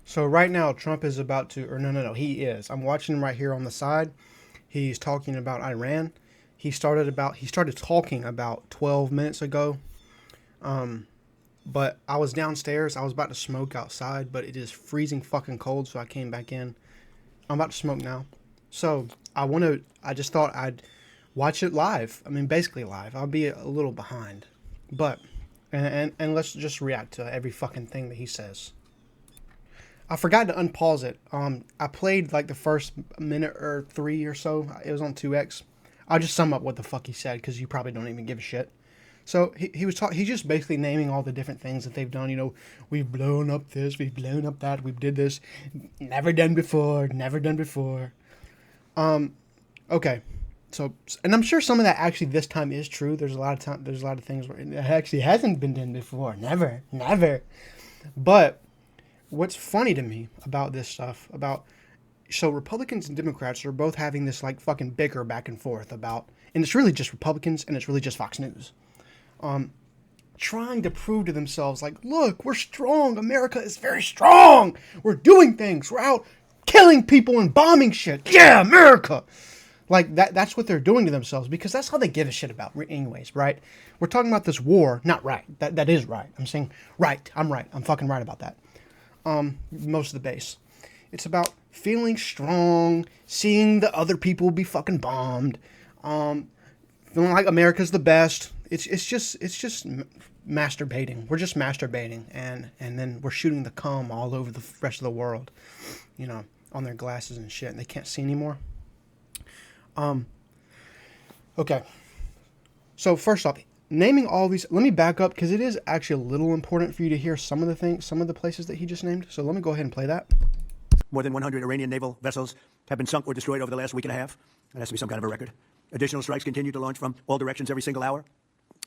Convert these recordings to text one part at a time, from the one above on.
So right now, Trump is about to, or no, he is. I'm watching him right here on the side. He's talking about Iran. He started talking about 12 minutes ago. But I was downstairs. I was about to smoke outside, but it is freezing fucking cold, so I came back in. I'm about to smoke now. So I just thought I'd watch it live. I mean, basically live. I'll be a little behind, but and let's just react to every fucking thing that he says. I forgot to unpause it. I played like the first minute or three or so. It was on 2x. I'll just sum up what the fuck he said because you probably don't even give a shit. So he was talking. He's just basically naming all the different things that they've done. You know, we've blown up this, we've blown up that, we've did this, never done before, never done before. Okay, so and I'm sure some of that actually this time is true. There's a lot of time. There's a lot of things where it actually hasn't been done before. Never, never. But what's funny to me about this stuff about so Republicans and Democrats are both having this like fucking bicker back and forth about, and it's really just Republicans and it's really just Fox News trying to prove to themselves, like, look, we're strong. America is very strong. We're doing things. We're out killing people and bombing shit. Yeah, America. Like, that's what they're doing to themselves because that's how they give a shit about, anyways, right? We're talking about this war. Not right. That is right. I'm saying right. I'm right. I'm fucking right about that. Most of the base. It's about feeling strong, seeing the other people be fucking bombed, feeling like America's the best. It's just masturbating. We're just masturbating, and then we're shooting the cum all over the rest of the world, you know, on their glasses and shit, and they can't see anymore. Okay. So first off, naming all these. Let me back up because it is actually a little important for you to hear some of the things, some of the places that he just named. So let me go ahead and play that. More than 100 Iranian naval vessels have been sunk or destroyed over the last week and a half. That has to be some kind of a record. Additional strikes continue to launch from all directions every single hour.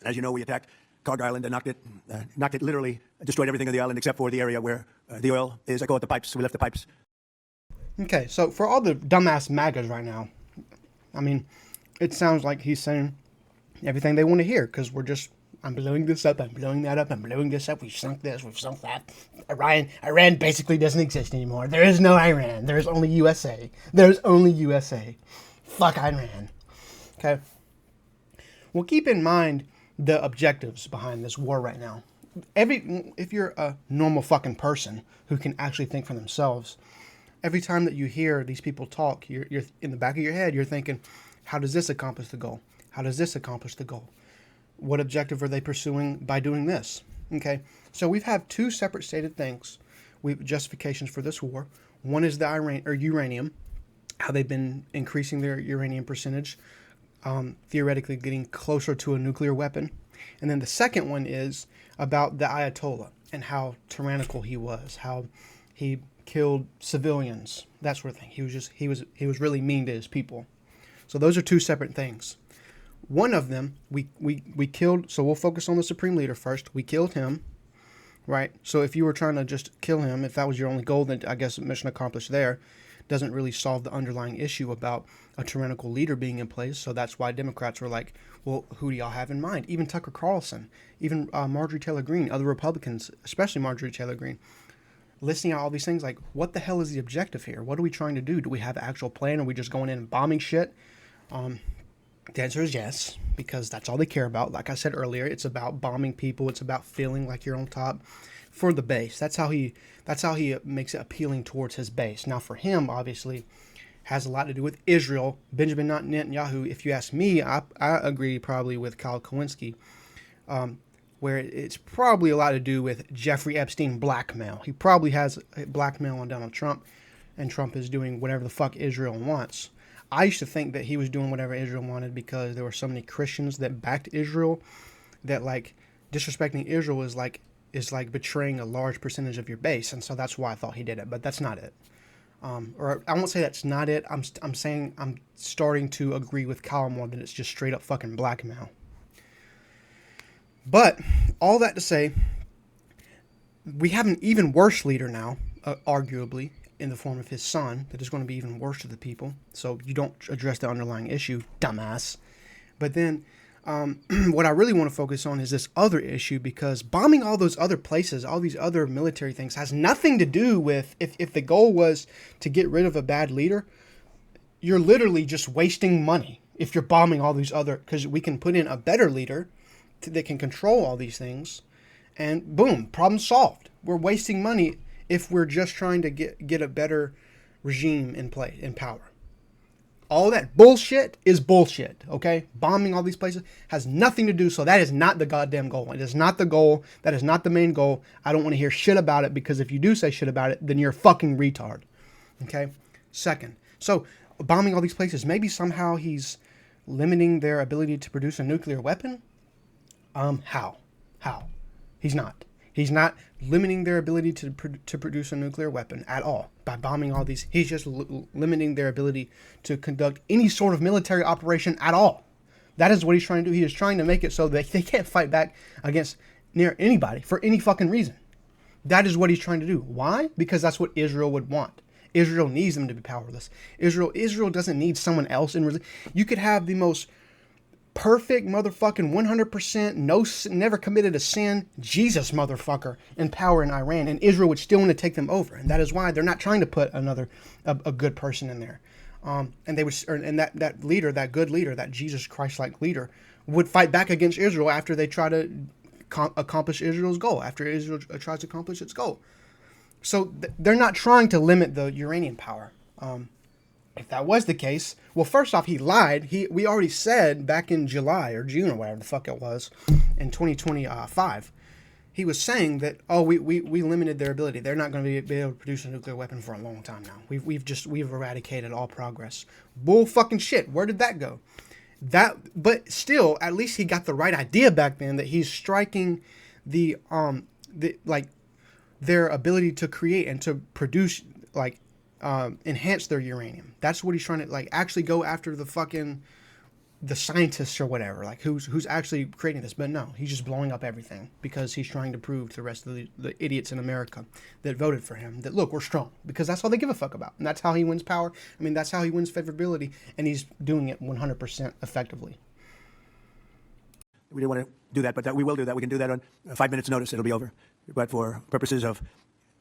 As you know, we attacked Karg Island and knocked it literally, destroyed everything on the island except for the area where the oil is. I call it the pipes. We left the pipes. Okay, so for all the dumbass MAGAs right now, I mean, it sounds like he's saying everything they want to hear because I'm blowing this up, I'm blowing that up, I'm blowing this up, we've sunk this, we've sunk that. Iran basically doesn't exist anymore. There is no Iran. There's only USA. There's only USA. Fuck Iran. Okay? Well, keep in mind the objectives behind this war right now. If you're a normal fucking person who can actually think for themselves, every time that you hear these people talk, you're in the back of your head, you're thinking, how does this accomplish the goal? How does this accomplish the goal? What objective are they pursuing by doing this? Okay, so we've had two separate stated things. We've justifications for this war. One is the uranium, how they've been increasing their uranium percentage, theoretically getting closer to a nuclear weapon. And then the second one is about the Ayatollah and how tyrannical he was, how he killed civilians, that sort of thing. He was really mean to his people. So those are two separate things. One of them we killed. So we'll focus on the supreme leader first. We killed him, right? So if you were trying to just kill him, if that was your only goal, then I guess mission accomplished there. Doesn't really solve the underlying issue about a tyrannical leader being in place. So that's why Democrats were like, well, who do y'all have in mind? Even Tucker Carlson, even Marjorie Taylor Greene, other Republicans, especially Marjorie Taylor Greene, listing out all these things like, what the hell is the objective here? What are we trying to do? Do we have an actual plan? Are we just going in and bombing shit? The answer is yes, because that's all they care about. Like I said earlier, it's about bombing people. It's about feeling like you're on top for the base. That's how he makes it appealing towards his base. Now for him, obviously, has a lot to do with Israel. Benjamin Netanyahu, if you ask me, I agree probably with Kyle Kowinski, where it's probably a lot to do with Jeffrey Epstein blackmail. He probably has blackmail on Donald Trump, and Trump is doing whatever the fuck Israel wants. I used to think that he was doing whatever Israel wanted because there were so many Christians that backed Israel that like disrespecting Israel is like betraying a large percentage of your base, and so that's why I thought he did it. But that's not it. Or I won't say that's not it. I'm saying I'm starting to agree with Kyle more that it's just straight up fucking blackmail. But all that to say, we have an even worse leader now, arguably, in the form of his son, that is going to be even worse to the people. So you don't address the underlying issue, dumbass. But then What I really want to focus on is this other issue, because bombing all those other places, all these other military things, has nothing to do with if the goal was to get rid of a bad leader. You're literally just wasting money if you're bombing all these other, because we can put in a better leader that can control all these things, and boom, problem solved. We're wasting money if we're just trying to get a better regime in power. All that bullshit is bullshit, okay? Bombing all these places has nothing to do, so that is not the goddamn goal. It is not the goal. That is not the main goal. I don't want to hear shit about it, because if you do say shit about it, then you're a fucking retard, okay? Second, so bombing all these places, maybe somehow he's limiting their ability to produce a nuclear weapon? How? He's not. He's not limiting their ability to produce a nuclear weapon at all by bombing all these. He's just limiting their ability to conduct any sort of military operation at all. That is what he's trying to do. He is trying to make it so that they can't fight back against near anybody for any fucking reason. That is what he's trying to do. Why? Because that's what Israel would want. Israel needs them to be powerless. Israel doesn't need someone else in. You could have the most perfect motherfucking 100% never committed a sin Jesus motherfucker in power in Iran, and Israel would still want to take them over. And that is why they're not trying to put a good person in there. And they would, and that leader, that good leader, that Jesus Christ-like leader, would fight back against Israel after they try to accomplish Israel's goal, after Israel tries to accomplish its goal. So they're not trying to limit the uranium power. If that was the case, well, first off, he lied. We already said back in July or June or whatever the fuck it was, in 2025, he was saying that, oh, we limited their ability. They're not going to be able to produce a nuclear weapon for a long time now. We've eradicated all progress. Bull fucking shit. Where did that go? But still, at least he got the right idea back then, that he's striking their ability to create and to produce, enhance their uranium. That's what he's trying to, actually go after the scientists or whatever, who's actually creating this. But no, he's just blowing up everything because he's trying to prove to the rest of the idiots in America that voted for him that, look, we're strong, because that's all they give a fuck about. And that's how he wins power. I mean, that's how he wins favorability, and he's doing it 100% effectively. We didn't want to do that, but we will do that. We can do that on 5 minutes notice. It'll be over. But for purposes of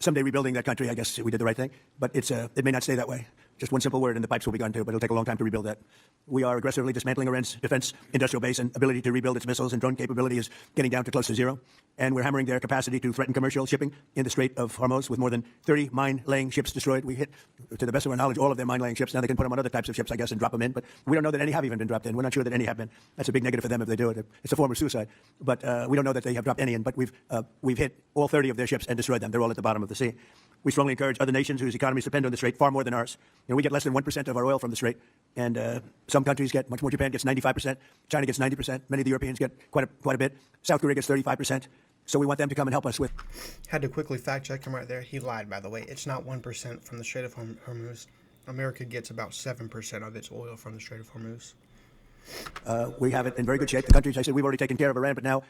someday rebuilding that country, I guess we did the right thing. But it may not stay that way. Just one simple word and the pipes will be gone too, but it'll take a long time to rebuild that. We are aggressively dismantling Iran's defense industrial base, and ability to rebuild its missiles and drone capability is getting down to close to zero. And we're hammering their capacity to threaten commercial shipping in the Strait of Hormuz, with more than 30 mine-laying ships destroyed. We hit, to the best of our knowledge, all of their mine-laying ships. Now they can put them on other types of ships, I guess, and drop them in. But we don't know that any have even been dropped in. We're not sure that any have been. That's a big negative for them if they do it. It's a form of suicide. But we don't know that they have dropped any in. But we've hit all 30 of their ships and destroyed them. They're all at the bottom of the sea. We strongly encourage other nations whose economies depend on the Strait far more than ours. We get less than 1% of our oil from the Strait, and some countries get much more. Japan gets 95%, China gets 90%, many of the Europeans get quite a bit. South Korea gets 35%. So we want them to come and help us with. Had to quickly fact check him right there. He lied, by the way. It's not 1% from the Strait of Hormuz. America gets about 7% of its oil from the Strait of Hormuz. We have it in very good shape. The countries, I said, we've already taken care of Iran, but now,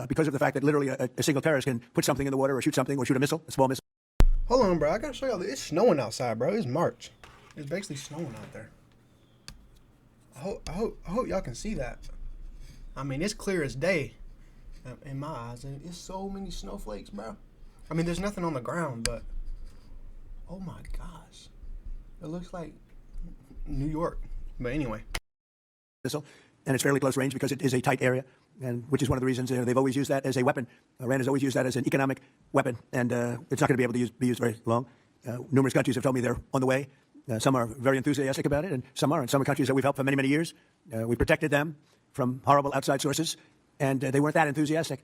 because of the fact that literally a single terrorist can put something in the water or shoot something or shoot a missile, a small missile. Hold on, bro. I gotta show y'all. It's snowing outside, bro. It's March. It's basically snowing out there. I hope y'all can see that. I mean, it's clear as day in my eyes, and it's so many snowflakes, bro. I mean, there's nothing on the ground, but oh my gosh, it looks like New York. But anyway, missile, and it's fairly close range because it is a tight area, and which is one of the reasons they've always used that as a weapon. Iran has always used that as an economic weapon, and it's not going to be able to be used very long. Numerous countries have told me they're on the way. Some are very enthusiastic about it, and some aren't. Some are countries that we've helped for many, many years. We protected them from horrible outside sources, and they weren't that enthusiastic.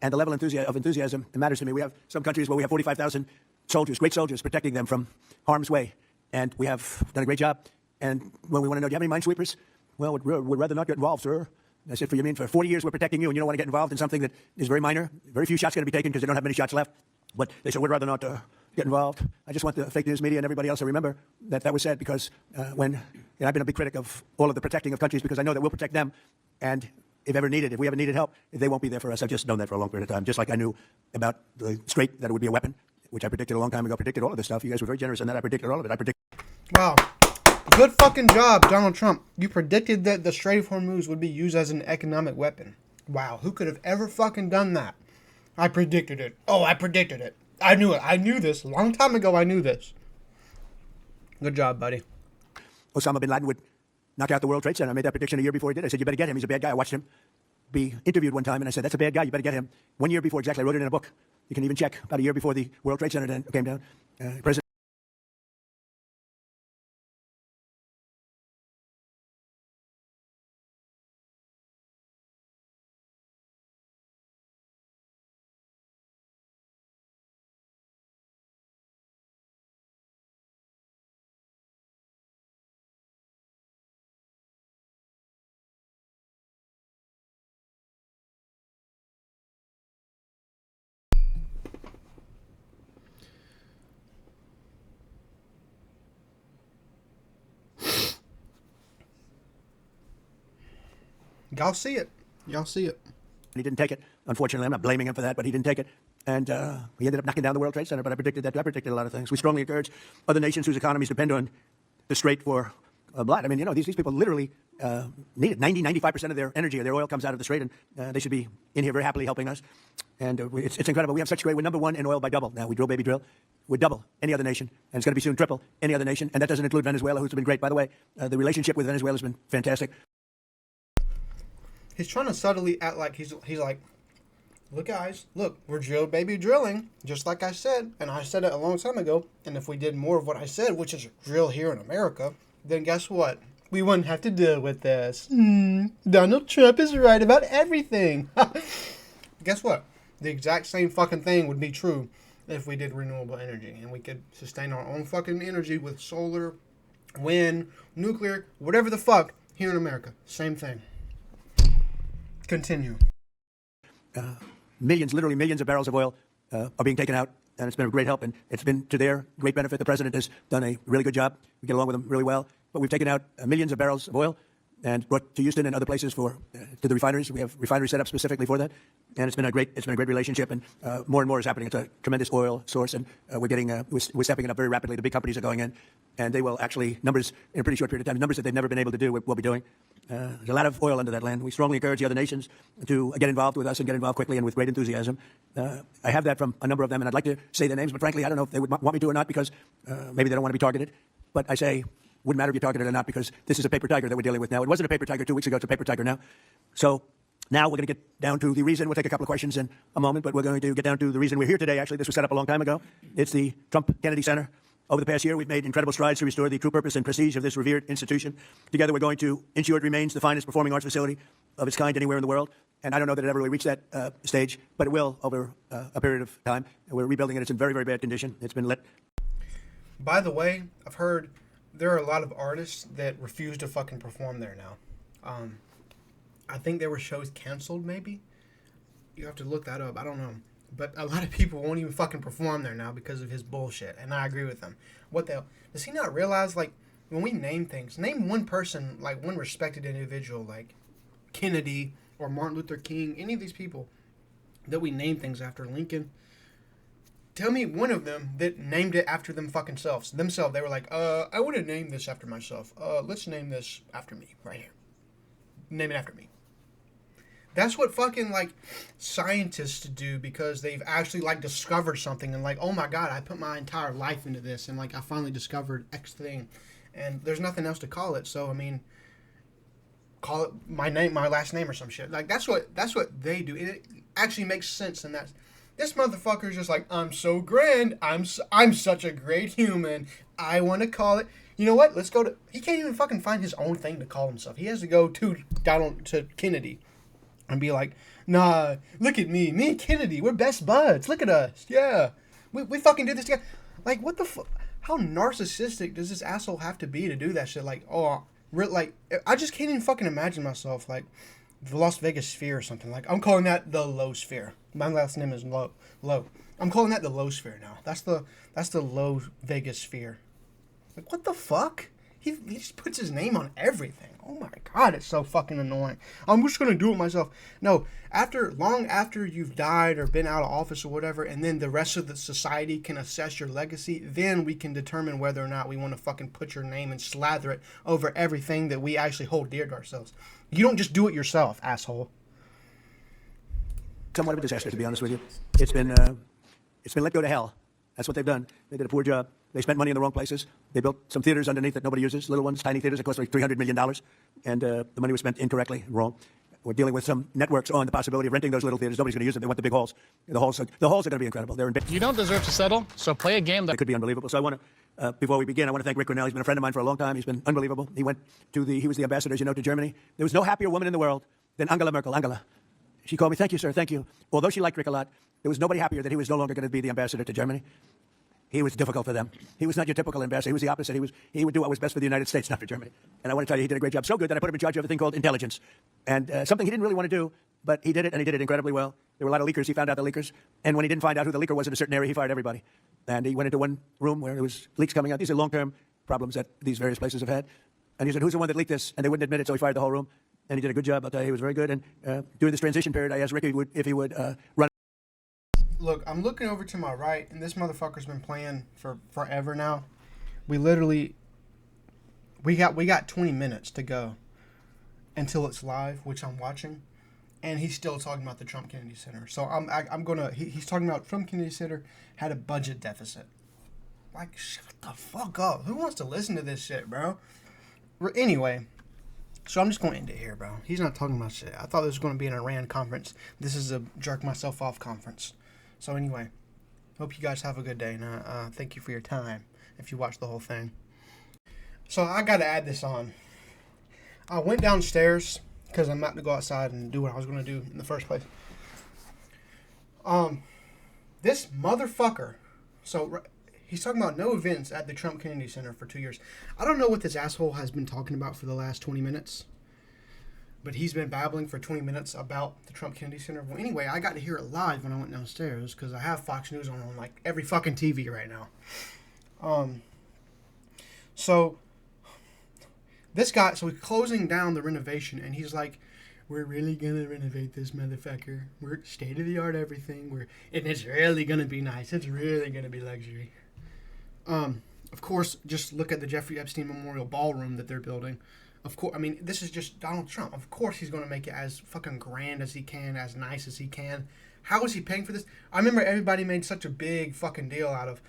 And the level of enthusiasm matters to me. We have some countries where we have 45,000 soldiers, great soldiers, protecting them from harm's way, and we have done a great job. And when we want to know, do you have any minesweepers? Well, we'd rather not get involved, sir. I said, you mean for 40 years we're protecting you, and you don't want to get involved in something that is very minor? Very few shots going to be taken because they don't have many shots left. But they said, we'd rather not get involved. I just want the fake news media and everybody else to remember that was said, because I've been a big critic of all of the protecting of countries, because I know that we'll protect them. And if we ever needed help, they won't be there for us. I've just known that for a long period of time. Just like I knew about the Strait, that it would be a weapon, which I predicted a long time ago. I predicted all of this stuff. You guys were very generous in that. I predicted all of it. Wow. Good fucking job, Donald Trump. You predicted that the Strait of Hormuz would be used as an economic weapon. Wow, who could have ever fucking done that? I predicted it. Oh, I predicted it. I knew it. I knew this. A long time ago, I knew this. Good job, buddy. Osama bin Laden would knock out the World Trade Center. I made that prediction a year before he did. I said, you better get him. He's a bad guy. I watched him be interviewed one time, and I said, that's a bad guy. You better get him. 1 year before, exactly. I wrote it in a book. You can even check. About a year before the World Trade Center came down, President Y'all see it. Y'all see it. he didn't take it. Unfortunately, I'm not blaming him for that, but he didn't take it. And he ended up knocking down the World Trade Center, but I predicted that. I predicted a lot of things. We strongly encourage other nations whose economies depend on the Strait for blood. I mean, you know, these people literally need it. 95% of their energy, their oil comes out of the Strait, and they should be in here very happily helping us. And it's incredible. We have such great, we're number one in oil by double. Now, we drill, baby, drill. We're double any other nation, and it's going to be soon triple any other nation. And that doesn't include Venezuela, who's been great. By the way, the relationship with Venezuela has been fantastic. He's trying to subtly act like he's like, look, guys, look, we're drill, baby, drilling, just like I said. And I said it a long time ago. And if we did more of what I said, which is drill here in America, then guess what? We wouldn't have to deal with this. Donald Trump is right about everything. Guess what? The exact same fucking thing would be true if we did renewable energy. And we could sustain our own fucking energy with solar, wind, nuclear, whatever the fuck, here in America. Same thing. Continue. Millions, literally millions of barrels of oil are being taken out, and it's been a great help, and it's been to their great benefit. The president has done a really good job. We get along with him really well. But we've taken out millions of barrels of oil and brought to Houston and other places for to the refineries. We have refineries set up specifically for that, and it's been a great relationship. And more and more is happening. It's a tremendous oil source, and we're stepping it up very rapidly. The big companies are going in, and they will actually numbers in a pretty short period of time. Numbers that they've never been able to do, we'll be doing. There's a lot of oil under that land. We strongly encourage the other nations to get involved with us and get involved quickly and with great enthusiasm. I have that from a number of them, and I'd like to say their names, but frankly, I don't know if they would want me to or not because maybe they don't want to be targeted. But I say, wouldn't matter if you're targeted or not because this is a paper tiger that we're dealing with now. It wasn't a paper tiger 2 weeks ago. It's a paper tiger now. So now we're going to get down to the reason. We'll take a couple of questions in a moment, but we're going to get down to the reason we're here today. Actually, this was set up a long time ago. It's the Trump Kennedy Center. Over the past year, we've made incredible strides to restore the true purpose and prestige of this revered institution. Together, we're going to ensure it remains the finest performing arts facility of its kind anywhere in the world. And I don't know that it ever really reached that stage, but it will over a period of time. And we're rebuilding it. It's in very, very bad condition. It's been lit. By the way, I've heard there are a lot of artists that refuse to fucking perform there now. I think there were shows canceled, maybe. You have to look that up. I don't know. But a lot of people won't even fucking perform there now because of his bullshit. And I agree with him. What the hell? Does he not realize, like, when we name things, name one person, like one respected individual, like Kennedy or Martin Luther King, any of these people that we name things after, Lincoln. Tell me one of them that named it after them fucking selves. Themselves. They were like, I want to name this after myself. Let's name this after me, right here. Name it after me. That's what fucking, like, scientists do because they've actually, like, discovered something and, like, oh my god, I put my entire life into this and, like, I finally discovered X thing and there's nothing else to call it. So, I mean, call it my name, my last name or some shit. Like, that's what they do. It actually makes sense. And that's, this motherfucker's just like, I'm so grand. I'm such a great human. I want to call it. You know what? Let's go to, he can't even fucking find his own thing to call himself. He has to go to Kennedy. And be like, nah, look at me. Me and Kennedy, we're best buds. Look at us. Yeah. We fucking did this together. Like, what the fuck? How narcissistic does this asshole have to be to do that shit? Like, like, I just can't even fucking imagine myself, like, the Las Vegas Sphere or something. Like, I'm calling that the Low Sphere. My last name is Low. I'm calling that the Low Sphere now. That's the Low Vegas Sphere. Like, what the fuck? He just puts his name on everything. Oh my God, it's so fucking annoying. I'm just gonna do it myself. No, long after you've died or been out of office or whatever, and then the rest of the society can assess your legacy, then we can determine whether or not we want to fucking put your name and slather it over everything that we actually hold dear to ourselves. You don't just do it yourself, asshole. Somewhat of a disaster, to be honest with you. It's been let go to hell. That's what they've done. They did a poor job. They spent money in the wrong places. They built some theaters underneath that nobody uses, little ones, tiny theaters that cost like $300 million, and the money was spent incorrectly and wrong. We're dealing with some networks on the possibility of renting those little theaters. Nobody's going to use them. They want the big halls. The halls are going to be incredible. They're in big. You don't deserve to settle, so play a game that It could be unbelievable. So I want to, before we begin, I want to thank Rick Grinnell. He's been a friend of mine for a long time. He's been unbelievable. He was the ambassador, as you know, to Germany. There was no happier woman in the world than Angela Merkel. Angela. She called me, thank you, sir, thank you. Although she liked Rick a lot, there was nobody happier that he was no longer going to be the ambassador to Germany. He was difficult for them. He was not your typical ambassador. He was the opposite. He would do what was best for the United States, not for Germany. And I want to tell you, he did a great job. So good that I put him in charge of a thing called intelligence. And something he didn't really want to do, but he did it, and he did it incredibly well. There were a lot of leakers. He found out the leakers. And when he didn't find out who the leaker was in a certain area, he fired everybody. And he went into one room where there was leaks coming out. These are long-term problems that these various places have had. And he said, who's the one that leaked this? And they wouldn't admit it, so he fired the whole room. And he did a good job. I'll tell you, he was very good. And during this transition period, I asked Rick if he would run. Look, I'm looking over to my right, and this motherfucker's been playing for forever now. We got 20 minutes to go until it's live, which I'm watching, and he's still talking about the Trump Kennedy Center. So he's talking about Trump Kennedy Center had a budget deficit. Like, shut the fuck up. Who wants to listen to this shit, bro? Anyway, so I'm just going to end it here, bro. He's not talking about shit. I thought this was going to be an Iran conference. This is a jerk myself off conference. So anyway, hope you guys have a good day, and thank you for your time if you watched the whole thing. So I got to add this on. I went downstairs because I'm about to go outside and do what I was going to do in the first place. This motherfucker, so he's talking about no events at the Trump Kennedy Center for 2 years. I don't know what this asshole has been talking about for the last 20 minutes. But he's been babbling for 20 minutes about the Trump Kennedy Center. Well, anyway, I got to hear it live when I went downstairs because I have Fox News on like every fucking TV right now. So this guy, so he's closing down the renovation, and he's like, "We're really gonna renovate this motherfucker. We're state of the art everything. And it's really gonna be nice. It's really gonna be luxury." Of course, just look at the Jeffrey Epstein Memorial Ballroom that they're building. Of course, I mean, this is just Donald Trump. Of course he's going to make it as fucking grand as he can, as nice as he can. How is he paying for this? I remember everybody made such a big fucking deal out of,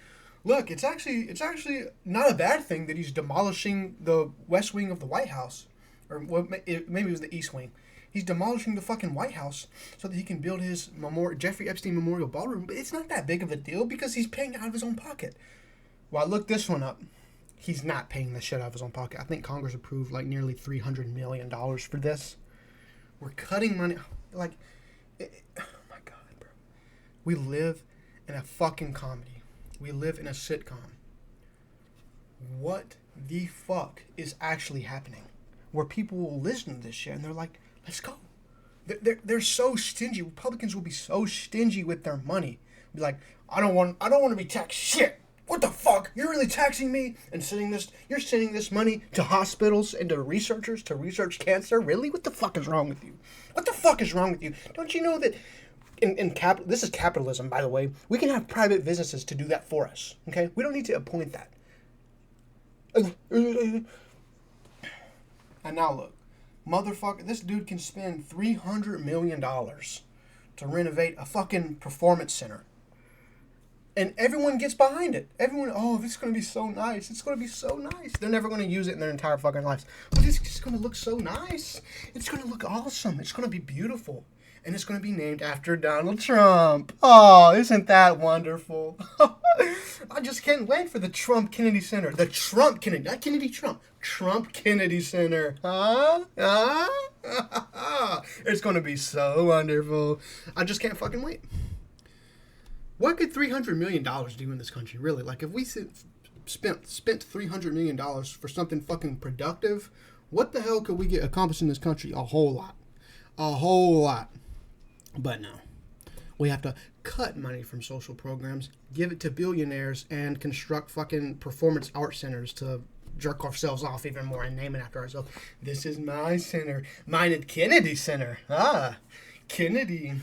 look, it's actually not a bad thing that he's demolishing the West Wing of the White House. Or maybe it was the East Wing. He's demolishing the fucking White House so that he can build his Jeffrey Epstein Memorial Ballroom. But it's not that big of a deal because he's paying out of his own pocket. Well, I looked this one up. He's not paying the shit out of his own pocket. I think Congress approved like nearly $300 million for this. We're cutting money. Like, oh my God, bro. We live in a fucking comedy. We live in a sitcom. What the fuck is actually happening? Where people will listen to this shit and they're like, let's go. They're so stingy. Republicans will be so stingy with their money. Be like, I don't want to be taxed shit. What the fuck? You're really taxing me and you're sending this money to hospitals and to researchers to research cancer? Really? What the fuck is wrong with you? What the fuck is wrong with you? Don't you know that this is capitalism, by the way. We can have private businesses to do that for us. Okay? We don't need to appoint that. And now look, motherfucker, this dude can spend $300 million to renovate a fucking performance center. And everyone gets behind it. Everyone, oh, this is going to be so nice. It's going to be so nice. They're never going to use it in their entire fucking lives. But it's just going to look so nice. It's going to look awesome. It's going to be beautiful. And it's going to be named after Donald Trump. Oh, isn't that wonderful? I just can't wait for the Trump Kennedy Center. The Trump Kennedy, not Kennedy Trump. Trump Kennedy Center. Huh? It's going to be so wonderful. I just can't fucking wait. What could $300 million do in this country, really? Like, if we spent $300 million for something fucking productive, what the hell could we get accomplished in this country? A whole lot. A whole lot. But no. We have to cut money from social programs, give it to billionaires, and construct fucking performance art centers to jerk ourselves off even more and name it after ourselves. This is my center. Mine and Kennedy Center. Kennedy.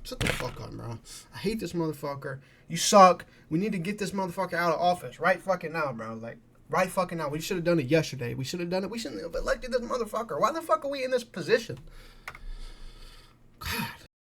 Shut the fuck up, bro. I hate this motherfucker. You suck. We need to get this motherfucker out of office right fucking now, bro. Like, right fucking now. We should have done it yesterday. We should have done it. We shouldn't have elected this motherfucker. Why the fuck are we in this position?